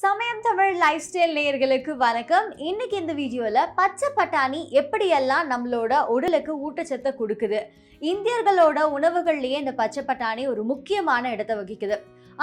சமயம் Tamil life style நேயர்களுக்கு வணக்கம். இன்னைக்கு இந்த வீடியோல பச்சை பட்டாணி எப்படியெல்லாம் நம்மளோட உடலுக்கு ஊட்டச்சத்தை கொடுக்குது. இந்தியர்களோட உணவுகள்லயே இந்த பச்சை பட்டாணி ஒரு முக்கியமான இடத்தை வகிக்குது.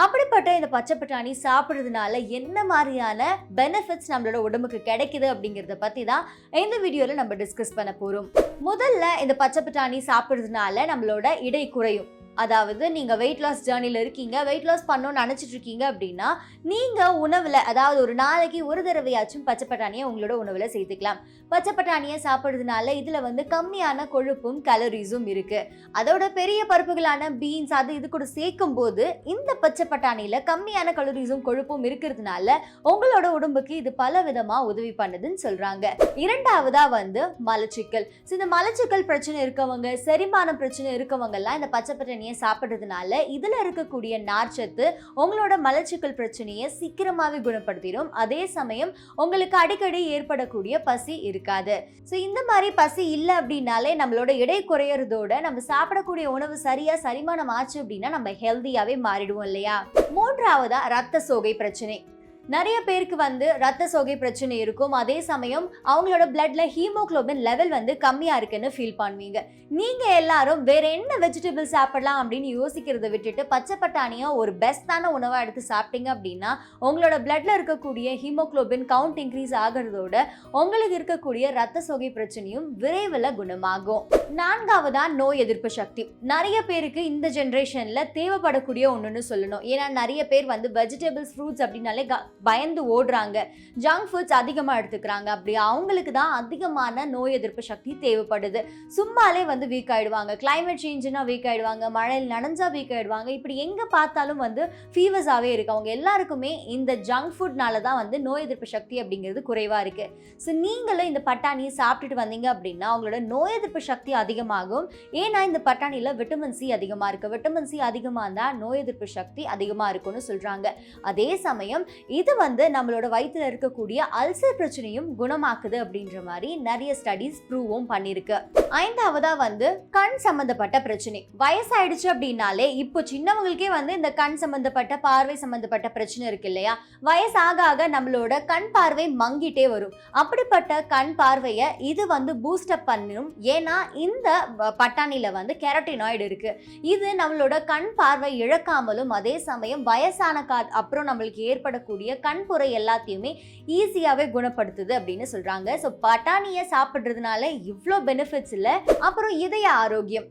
அப்படிப்பட்ட இந்த பச்சை பட்டாணி சாப்பிட்றதுனால என்ன மாதிரியான பெனிஃபிட்ஸ் நம்மளோட உடம்புக்கு கிடைக்குது அப்படிங்கிறத பத்தி தான் இந்த வீடியோல நம்ம டிஸ்கஸ் பண்ண போறோம். முதல்ல இந்த பச்சை பட்டாணி சாப்பிட்றதுனால நம்மளோட எடை குறையும். அதாவது நீங்க வெயிட் லாஸ் ஜர்னில இருக்கீங்க, வெயிட் லாஸ் பண்ணணும்னு நினைச்சிட்டு இருக்கீங்க அப்படின்னா நீங்க உணவுல அதாவது ஒரு நாளைக்கு ஒரு தடவையாச்சும் பச்சை பட்டாணியை உங்களோட உணவுல சேர்த்துக்கலாம். பச்சை பட்டாணியை சாப்பிட்றதுனால இதுல கம்மியான கொழுப்பும் கலோரிஸும் இருக்கு. அதோட பெரிய பருப்புகளான பீன்ஸ் அது இது கூட சேர்க்கும் போது இந்த பச்சை பட்டாணியில கம்மியான கலோரிஸும் கொழுப்பும் இருக்கிறதுனால உங்களோட உடம்புக்கு இது பல விதமா உதவி பண்ணுதுன்னு சொல்றாங்க. இரண்டாவதா மலச்சிக்கல். இந்த மலச்சிக்கல் பிரச்சனை இருக்கவங்க, செரிமான பிரச்சனை இருக்கவங்க எல்லாம் இந்த பச்சை பட்டாணி சாப்பிடுறதுனால இதுல இருக்கக்கூடிய நார்ச்சத்து உங்களோட மலச்சிக்கல் பிரச்சனையை சீக்கிரமாவே குணப்படுத்திடும். அதே சமயம் உங்களுக்கு அடிக்கடி ஏற்படக்கூடிய பசி இருக்காது. இந்த மாதிரி பசி இல்லை அப்படின்னாலே நம்மளோட எடை குறையறதோட நம்ம சாப்பிடக்கூடிய உணவு சரியா செரிமானம் ஆச்சு அப்படின்னா நம்ம ஹெல்தியாவே மாறிடுவோம் இல்லையா? மூன்றாவதா ரத்த சோகை பிரச்சனை. நிறைய பேருக்கு ரத்த சோகை பிரச்சனை இருக்கும். அதே சமயம் அவங்களோட பிளட்ல ஹீமோகுளோபின் லெவல் கம்மியா இருக்குன்னு ஃபீல் பண்ணுவீங்க. நீங்க எல்லாரும் வேற என்ன வெஜிடபிள் சாப்பிடலாம் அப்படின்னு யோசிக்கிறத விட்டுட்டு பச்சை பட்டாணியை ஒரு பெஸ்டான உணவா எடுத்து சாப்பிட்டீங்க அப்படின்னா உங்களோட பிளட்ல இருக்கக்கூடிய ஹீமோகுளோபின் கவுண்ட் இன்க்ரீஸ் ஆகிறதோட உங்களுக்கு இருக்கக்கூடிய ரத்த சோகை பிரச்சனையும் விரைவில் குணமாகும். நான்காவதா நோய் எதிர்ப்பு சக்தி. நிறைய பேருக்கு இந்த ஜென்ரேஷன்ல தேவைப்படக்கூடிய ஒண்ணுன்னு சொல்லணும். ஏன்னா நிறைய பேர் வெஜிடபிள்ஸ் ஃப்ரூட்ஸ் அப்படின்னாலே பயந்து ஓடுறாங்க, ஜங்க் ஃபுட்ஸ் அதிகமா எடுத்துக்கிறாங்க. அப்படி அவங்களுக்கு தான் அதிகமான நோய் எதிர்ப்பு சக்தி தேவைப்படுது. சும்மாலே வீக் ஆயிடுவாங்க, கிளைமேட் சேஞ்சுனா வீக் ஆயிடுவாங்க, மழையில் நனைஞ்சா வீக் ஆயிடுவாங்க. இப்படி எங்க பார்த்தாலும் ஃபீவர்ஸாவே இருக்கு. அவங்க எல்லாருக்குமே இந்த ஜங்க் ஃபுட்னால தான் நோய் எதிர்ப்பு சக்தி அப்படிங்கிறது குறைவா இருக்கு. நீங்களும் இந்த பட்டாணியை சாப்பிட்டுட்டு வந்தீங்க அப்படின்னா அவங்களோட நோய் எதிர்ப்பு சக்தி அதிகமாகும். ஏன்னா இந்த பட்டாணியில விட்டமின் சி அதிகமா இருக்கு. விட்டமின் சி அதிகமா இருந்தா நோய் எதிர்ப்பு சக்தி அதிகமா இருக்கும்னு சொல்றாங்க. அதே சமயம் இது நம்மளோட வயிற்றுல இருக்கக்கூடிய அல்சர் பிரச்சனையும் குணமாக்குது அப்படின்ற மாதிரி நிறைய ஸ்டடீஸ் ப்ரூவும் பண்ணிருக்கு. ஐந்தாவதா கண் சம்பந்தப்பட்ட பிரச்சனை. வயசாயிடுச்சு அப்படின்னாலே இப்போ சின்னவங்களுக்கே இந்த கண் சம்பந்தப்பட்ட பார்வை சம்பந்தப்பட்ட பிரச்சனை இருக்கு இல்லையா? வயசாக ஆக நம்மளோட கண் பார்வை மங்கிட்டே வரும். அப்படிப்பட்ட கண் பார்வையை இது பூஸ்டப் பண்ணும். ஏன்னா இந்த பட்டாணியில கெரட்டினாய்டு இருக்கு. இது நம்மளோட கண் பார்வை இழக்காமலும் அதே சமயம் வயசான அப்புறம் நம்மளுக்கு ஏற்படக்கூடிய கண்புரை எல்லாத்தையுமே ஈஸியாவே குணப்படுத்துது அப்படின்னு சொல்றாங்க. பட்டாணியை சாப்பிடுறதுனால இவ்வளோ பெனிஃபிட்ஸ் இல்லை. அப்புறம் இதய ஆரோக்கியம்.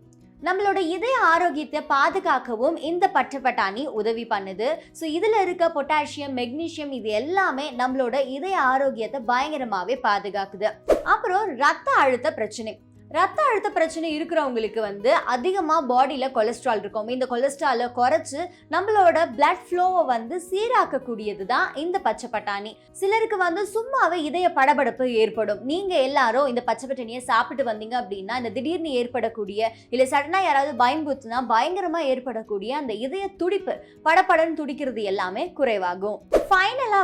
நம்மளோட இதய ஆரோக்கியத்தை பாதுகாக்கவும் இந்த பச்சை பட்டாணி உதவி பண்ணுது. இதுல இருக்க பொட்டாசியம், மெக்னீசியம் இது எல்லாமே நம்மளோட இதய ஆரோக்கியத்தை பயங்கரமாவே பாதுகாக்குது. அப்புறம் ரத்த அழுத்த பிரச்சனை. ரத்த அழுத்த பிரச்சனை இருக்கிறவங்களுக்கு அதிகமா பாடியில கொலஸ்ட்ரால் இருக்கும். இந்த கொலஸ்ட்ராலை குறைச்சு நம்மளோட பிளட் ஃப்ளோவை சீராக்கக்கூடியது தான் இந்த பச்சை பட்டாணி. சிலருக்கு சும்மாவே இதய படபடப்பு ஏற்படும். நீங்க எல்லாரும் இந்த பச்சை பட்டாணியை சாப்பிட்டு வந்தீங்க அப்படின்னா இந்த திடீர்னு ஏற்படக்கூடிய இல்ல சடனா யாராவது பயன்படுத்தினா பயங்கரமா ஏற்படக்கூடிய அந்த இதய துடிப்பு, படபடன்னு துடிக்கிறது எல்லாமே குறைவாகும். ஃபைனலா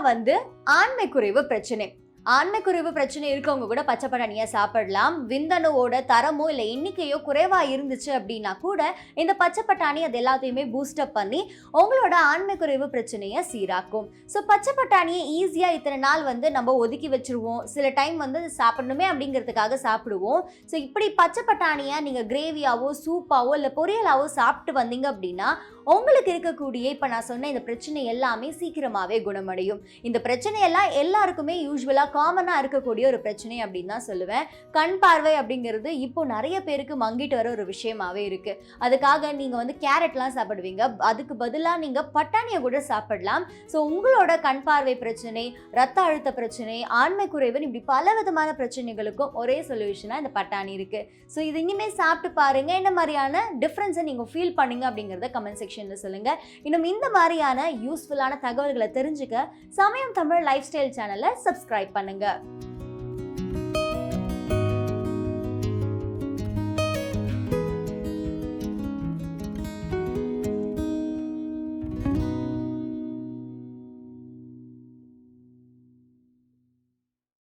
ஆண்மை குறைவு பிரச்சனை. ஆண்மை குறைவு பிரச்சனை இருக்கவங்க கூட பச்சை பட்டாணியை சாப்பிடலாம். விந்தணுவோட தரமோ இல்லை எண்ணிக்கையோ குறைவா இருந்துச்சு அப்படின்னா கூட இந்த பச்சை பட்டாணி அது எல்லாத்தையுமே பூஸ்டப் பண்ணி உங்களோட ஆண்மை குறைவு பிரச்சனையை சீராக்கும். பச்சை பட்டாணியை ஈஸியா இத்தனை நாள் நம்ம ஒதுக்கி வச்சிருவோம். சில டைம் சாப்பிடணுமே அப்படிங்கிறதுக்காக சாப்பிடுவோம். இப்படி பச்சை பட்டாணியை நீங்க கிரேவியாவோ சூப்பாவோ இல்லை பொரியலாவோ சாப்பிட்டு வந்தீங்க அப்படின்னா உங்களுக்கு இருக்கக்கூடிய இப்ப நான் சொன்ன இந்த பிரச்சனை எல்லாமே சீக்கிரமாவே குணமடையும். இந்த பிரச்சனையெல்லாம் எல்லாருக்குமே யூஸ்வலா காமனா இருக்கக்கூடிய ஒரு பிரச்சனை அப்படின்னு தான் சொல்லுவேன். கண் பார்வை அப்படிங்கிறது இப்போ நிறைய பேருக்கு மங்கிட்டு வர ஒரு விஷயமாவே இருக்கு. அதுக்காக நீங்க கேரட்லாம் சாப்பிடுவீங்க, அதுக்கு பதிலாக நீங்க பட்டாணியை கூட சாப்பிடலாம். உங்களோட கண் பார்வை பிரச்சனை, ரத்த அழுத்த பிரச்சனை, ஆண்மை குறைவு இப்படி பல விதமான பிரச்சனைகளுக்கும் ஒரே சொல்யூஷனா இந்த பட்டாணி இருக்கு. இது இனிமே சாப்பிட்டு பாருங்க. என்ன மாதிரியான டிஃபரன்ஸை நீங்க ஃபீல் பண்ணீங்க அப்படிங்கறத கமெண்ட் செக்ஷன்ல சொல்லுங்க. இன்னும் இந்த மாதிரியான யூஸ்ஃபுல்லான தகவல்களை தெரிஞ்சுக்க சமயம் தமிழ் லைஃப் ஸ்டைல் சேனலை சப்ஸ்கிரைப் பண்ணுங்க.